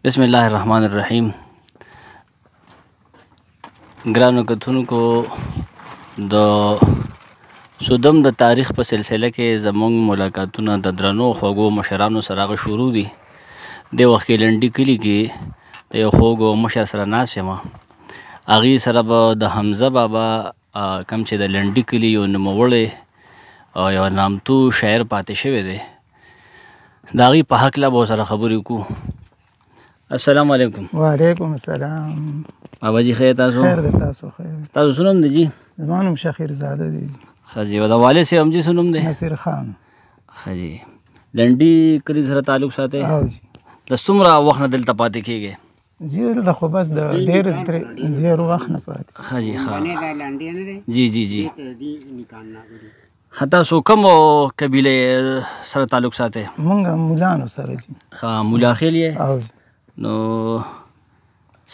بسم الله الرحمن الرحیم. ګرانو کتونکو، د سودم د تاریخ په سلسله کې زموږ ملاقاتونه د درنو خوږو مشرانو سره شروع دي. د وخت کې لنډي کلي کې د یو خوږو مشر سره ناست یم. هغې سره به د حمزه بابا کوم چې د لنډي کلي یو نوموړی او یو نامتو شاعر پاتې شوی دی، د هغې په هکله به ورسره خبرې وکړو. السلام علیکم. وعلیکم السلام. بابا جی خیر تاسو؟ خیر دی، تاسو خیر؟ تاسو څه نوم دی جی؟ زما نوم شخیر زاده دی. ښه جی. د والد صاحب هم جی څه نوم دی؟ نصیر خان. ښه جی. لنډي کلي سره تعلق ساتئ؟ او جی. د څومره وخت نه دلته پاتې کېږئ؟ جی دلته خو بس د ډېر وخت نه پاتې. ښه جی. ښه جی جی جی. تاسو کوم قبیلې سره تعلق ساتئ؟ مونږ مولانو سره جی. ښه، مولا خیل یې؟ او جی. نو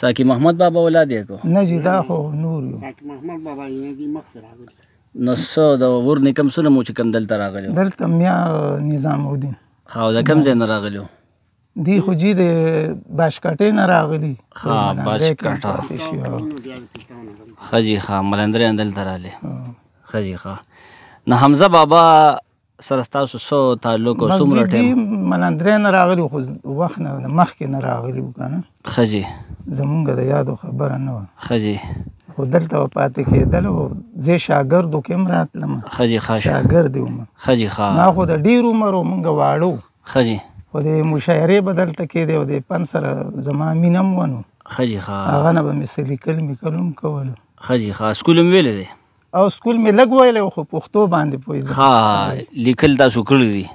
ساقي محمد بابا اولاد یې کو؟ نه جی، دا خو نور یو. ساقي محمد بابا یې دی مخکې راغلی. نو څه د ور نیکم څه نوم و چې کوم دلته راغلی و؟ دلته میا نظام الدین. ښه، او د کوم ځای نه راغلی و؟ دی خو جی د باشکټې نه راغلی. ښه، باشکټه. ښه جی. ښه، ملندریان دلته راغلی. ښه جی. ښه. نو حمزه بابا سره ستاسو څه تعلق او څومره ټایم؟ بس دی ملندریا نه راغلی، خو وخت نه مخکې نه راغلی و که نه. ښه جی. زمونږ د یادو خبره نه وه. ښه جی. خو دلته به پاتې کېدل او زه شاګردو کې هم راتلم. ښه جی. ښه شاګرد وم. ښه جی. ښه. ما خو د ډېر عمر و، مونږ واړه وو. ښه جی. خو د مشاعرې به دلته کېدی او د فن سره زما مینه هم ونه. ښه جی. ښه. هغه نه به مې څه لیکل میکل هم کولو. ښه جی. ښه. سکول هم ویلی دی؟ او سکول مې لږ ویلی خو پښتو باندې پوهېدم. ښه، لیکل تاسو کړي دي.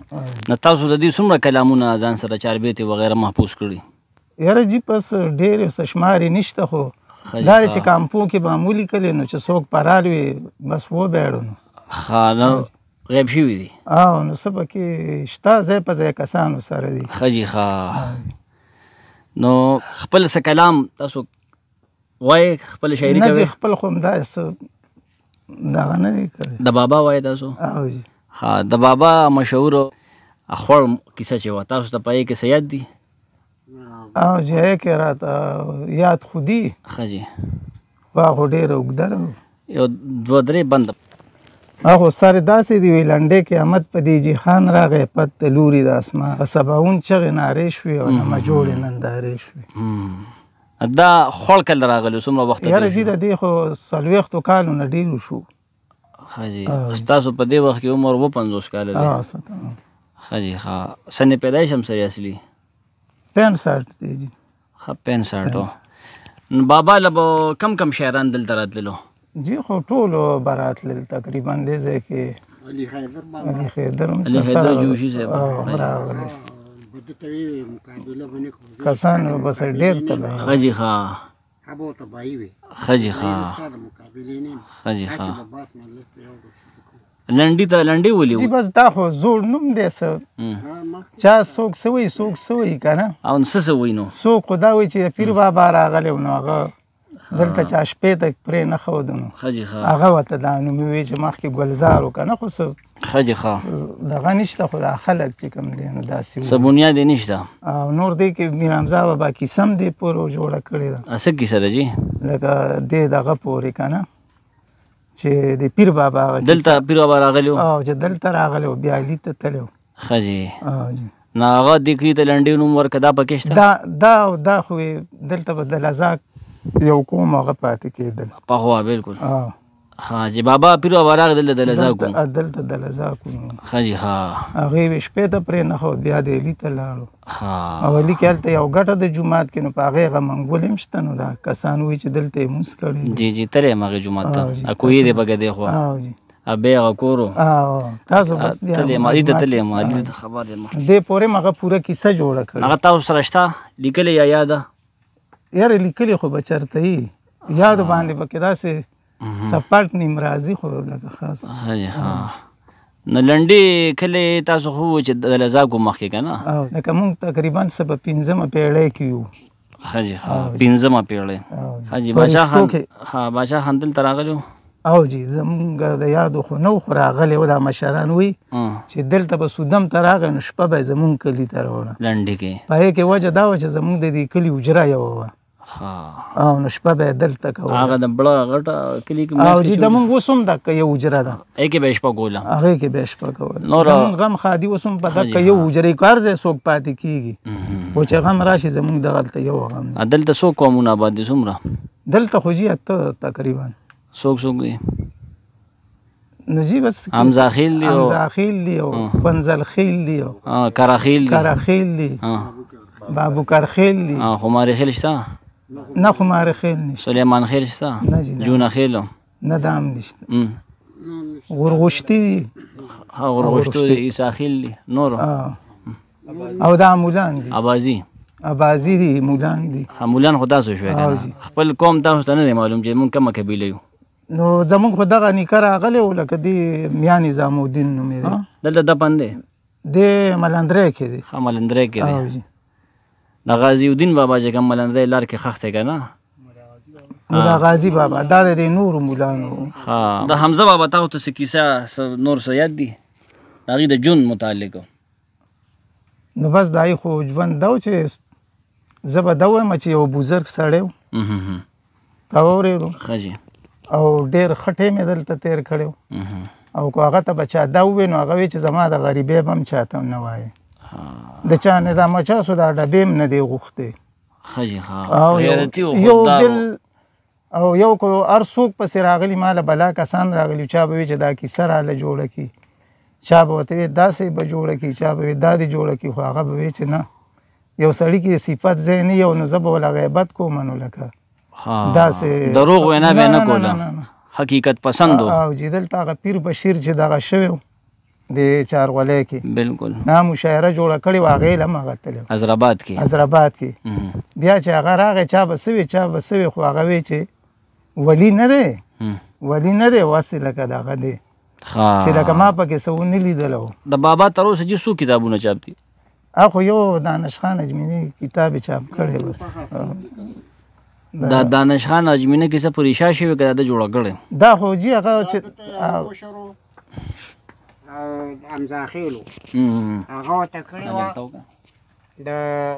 نو تاسو د دې څومره کلامونه ځان سره چاربیتې وغیره محفوظ کړي؟ یاره جی بس ډېر څه شمار یې نشته، خو دا دی چې کامپو کې به مو لیکلې نو چې څوک پرال وي بس وبیړو نو. ښه، نو غیب شوي دي؟ او نو څه پکې شته، ځای په ځای کسانو سره دي. ښه جي. ښه. نو خپل څه کلام تاسو وایئ؟ خپل شاعري کوئ؟ نه جی، خپل خو همداسې دغه نه دی کړی. د بابا وایئ تاسو؟ او جی. ښه، د بابا مشهور خوړ کیسه چې وه، تاسو ته په هغې کې څه یاد دي؟ او جی، هغې کې راته یاد خو دي. ښه جي. خو هغه خو ډېره اوږده ده. یو دوه درې بند. هغه سر داسې دی وی لنډې قیامت په دې جهان راغی، پت د لوري د اسمان په سباوون چغې نارې شوې او نمه جوړې نندارې شوې. دا خوړ کله راغلی؟ څومره وخت؟ یاره جي، د دې خو 40 کالو نه ډېرو شو. ښه جي. ستاسو په دې وخت کې عمر 50 کاله دی؟ ښه جي. ښه. سن پیدایش هم سره اصلي 65 دی جي. ښه، 65. نو بابا له به کم کم شاعران دلته راتللو؟ جی خو ټولو به راتلل تقریبا دې ځای کې. علي حیدر بابا، علي حیدر هم علي حیدر جوشي صاحب راغلی. بده ته وی مقابله باندې کوو کسان بس ډېر تلل. ښه جي. ښه. هغه تبعی وي. ښه جي. ښه. استاد مقابله نه. ښه جي. ښه. بس مجلس ته یو ورسېدو. لنډي ته لنډي ولي جی بس دا خو زوړ نوم دی، څه چا څوک څه وایي څوک څه وایي که نه. او څه وایي نو؟ څوک خو دا وایي چې پیر بابا راغلی نو هغه دلته چا شپې ته پرې نه ښودو نو ښه جي. ښه. هغه ورته دا نوم وایي چې مخکې ګلزار و که نه، خو څه ښه جي. ښه. دغه نشته، خو دا خلک چې کوم دی نو داسې څه بنیاد یې نشته. او نور دی کې میر حمزه بابا کیسه هم دې پورې جوړه کړې ده. څه کیسه ده جي؟ لکه دې دغه پورې که نه چې د پیر بابا دلته پیر بابا راغلی و؟ او چې دلته راغلی و بیا علي ته تللی و. ښه جي. او جي. نو هغه دې کلي ته لنډۍ نوم ورکړه، دا پکې شته؟ دا خو دلته به د لزاک یو قوم هغه پاتې کېدل. پخوا بالکل. ښه جي. بابا پیر بابا راغی دلته د لزاک و؟ دلته د لزاک و. ښه جي. ښه. هغې وې شپې ته پرې نه ښود، بیا د علي ته لاړو. ښه. او علي کې هلته یو ګټه د جومات کې نو په هغې هغه منګول هم شته، نو دا کسان وایي چې دلته یې مونځ کړی. جي جي. تللی یم هغې جومات ته، کوهي دی پکې دی خوا. او جي. بیا هغه کور و. او تاسو بس بیا تللی یم، علي ته تللی یم، علي ته خبر یم. دې پورې هم هغه پوره کیسه جوړه کړې. هغه تاسو سره شته لیکلې یا یاده؟ یاره لیکلې خو به چېرته یي، یادو باندې پکې داسې سپاټ نیم راځي خو لکه خاص. ښه جي. ښه. نو لنډې کلي تاسو خو چې د لزاک و مخکې که نه؟ او لکه مونږ تقریبا څه به 5مه پیړۍ کې یو. ښه جي. ښه. 5مه پیړۍ. ښه جي. باچا خان دلته راغلی و؟ او جی زمونږ د یادو خو نو خو راغلی و دا مشران وی چې دلته به سودم ته راغی نو شپه به یې زمونږ کلي ته راوړه لنډې کې. په هغې کې وجه دا وه چې زمونږ د دې کلي حجره یوه وه او نو شپه به یې دلته کوله. هغه د بړه غټه کلي کې او جی زمونږ اوس هم دکه یو حجره ده هغې کې به یې شپه کوله. هغې کې به یې شپه کوله. زمونږ غم ښادي اوس هم په دکه یو حجرې کار ځای څوک پاتې کېږي خو چې غم راشي زمونږ دغلته یو غم دی. دلته څو قومونه آباد دي څومره؟ دلته خو جی اته تقریبا. څوک دي؟ نو جی بس حمزه خیل دی حمزه خیل دی او پنزل خیل دی او کراخیل دی کراخیل دی بابو کرخیل دی خمار خیل شته؟ نه خمار خیل نشته. سلیمان خیل شته؟ نه جی جونه خیل نه دام نشته. غرغشتی دی غرغشتو دی عیسی خیل دی نور او دا مولان دی ابازي دی مولان دی. مولان خو داسې شوی که نه خپل قوم تاسو ته نه دی معلوم چې مونږ کومه قبیله یو؟ نو زمونږ خو دغه نیکه راغلی و لکه دی میا نظام الدین نومې دی. دلته دپن دی؟ دی ملندری کې دی. ښه ملندری کې دی. د غازي الدین بابا چې کوم ملندری لار کې خښ دی که نه؟ نو د غازي بابا دا د دې نورو مولانو. ښه د حمزه بابا تاسو ته څه کیسه نور څه یاد دي د هغې د ژوند متعلق؟ نو بس د هغې خو ژوند دا و چې زه به دا وایم چې یو بزرګ سړی و تا واورېدو ښه جي او ډېر ښه ټیم یې دلته تېر کړی و او که هغه ته به چا دا ووایي نو هغه وایي چې زما د غریبۍ به هم چاته نه وایي د چا نه دا مچاسو دا ډبې هم نه دی غوښتې. ښه جي ښه غیرتي و خوددار و. او یو کو هر څوک پسې راغلي ماله بلا کسان راغلي چا به وایي چې دا کیسه راله جوړه کړي چا به ورته وایي داسې به جوړه کړي چا به وایي دا دې جوړه کړي خو هغه به وایي چې نه یو سړي کې صفت ځای نه یو نو زه به وله غیبت کوم نو لکه داسې دروغ وینا به نه کوله حقیقت پسند و. او جی دلته هغه پیر بشیر چې دغه شوی و د چارغولی کې بلکل نه مشاعره جوړه کړې وه هغې له هم هغه تللی حیدرآباد کې بیا چې هغه راغی چا به څه وي خو هغه وی چې ولی نه دی واسې لکه دغه دی چې لکه ما پکې څه ونه لیدلی و. د بابا تر اوسه چې څو کتابونه چاپ دي؟ خو یو دانش خان اجمینی کتاب یې چاپ کړی بس. دا دانش خان اجمینی کیسه په ریشا شوې که دا جوړه کړې؟ دا خو جي هغه چې حمزه خیلو هغه ورته کړې وه د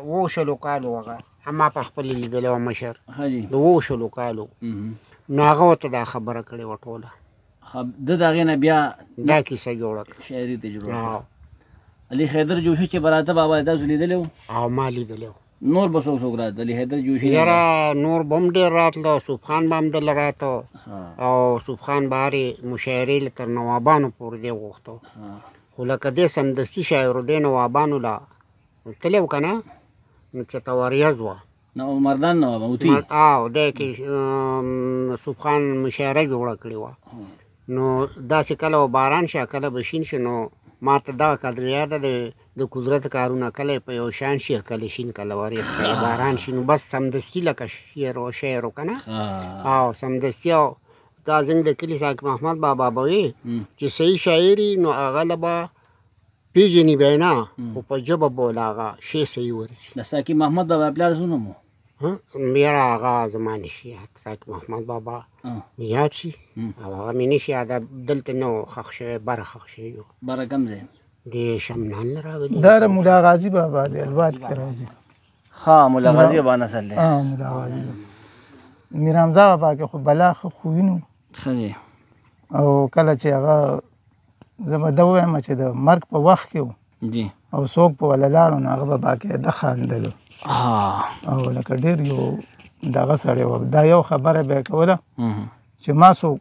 20 کالو هغه اما په خپلې لیدلی وه مشر د 20 کالو نو هغه ورته دا خبره کړې وه ټوله ده د هغې نه بیا دا کیسه جوړه کړه شاعري تجربه علي حیدر جوشي چې براته بابا تاسو لیدلی و؟ او ما لیدلی و. نور به څوک څوک راته علي حیدر جوشي؟ یاره نور به هم ډېر راتله صوب خان به هم دله راته او صوب خان به هرې مشاعرې له تر نوابانو پورې دی غوښته خو لکه دې سمدستي شاعر و دې نوابانو له تللی و که نه نو چې توریز وه مردان نواب اوتي او دی کې صوب خان مشاعره جوړه کړې وه نو داسې کله و باران شه کله به شین شي نو ما ته دغه قدر یاده د قدرت کارونه کله په یو شان شي کله شین کله وریځ کله باران شي نو بس سمدستي لکه شعر و که نه او سمدستي او دا زموږ د کلي ساقي محمد بابا به وي چې صحیح شاعري نو هغه له به پېژني به یې نه خو په ژبه به له هغه شی صحیح ورځي. د ساقي محمد بابا پلار څه نوم و؟ یاره هغه زما نشي یاد ساقي محمد بابا مې یاد شي او هغه مې نشي یاده دلته نه و ښخ شوی بره ښخ شوی و. بره کوم ځای؟ د شمنان نه راغلي دا د ملا غازي بابا دی الباد کې راځي. ښه ملا غازي بابا نسل دی. ملا غازي میر حمزه بابا کې خو بلا ښه خویونه ښه جي او کله چې هغه زه به ده ووایم چې د مرګ په وخت کې و جي او څوک په وله لاړو نو هغه به باقاعده خاندلو او لکه ډېر یو دغه سړی و. دا یو خبره به یې کوله چې ما څوک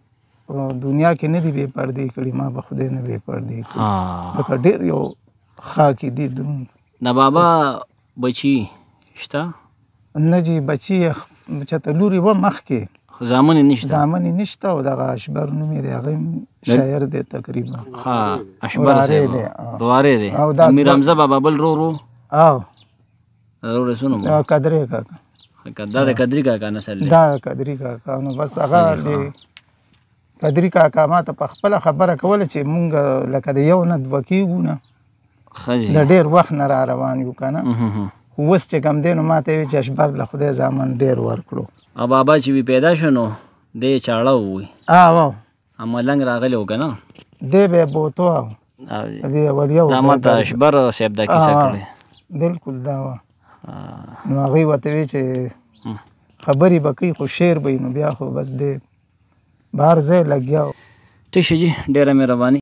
دنیا کې نه دي بې پردې کړي ما به خدای نه بې پردې کړي لکه ډېر یو خاکې دي دروند. د بابا بچي شته؟ نه جي بچي یې چېرته لورې وه مخکې زامن یې نشته؟ زامن یې نشته او دغه اشبر نوم یې دی هغه شاعر دی تقریبا. ښه اشبر صاحب روارې دی. میر حمزه بابا بل رورو رورې څه نوم و؟ قدرې کاکا. دا د قدري کاکا نسل دی؟ دا قدري کاکا نو بس هغه د قدري کاکا ما ته په خپله خبره کوله چې مونږ لکه د یو نه دوه کېږو نه د ډېر وخت نه را روان یو که نه خو اوس چې کوم دی نو ما ته یې ویل چې اشبر له خدای زامن ډېر ورکړو. او بابا چې وي پیدا شو نو دی چاړه ووي ملنګ راغلی و که نه دی به یې بوتو دې اولیه دا ما ته اشبر صاحب دا کیسه کړې بلکل دا وه نو هغوی ورته وی چې خبرې به کوي خو شعر به وي نو بیا خو بس دی بهر ځای لګیا و. ټیک شه جي ډېره مهرباني.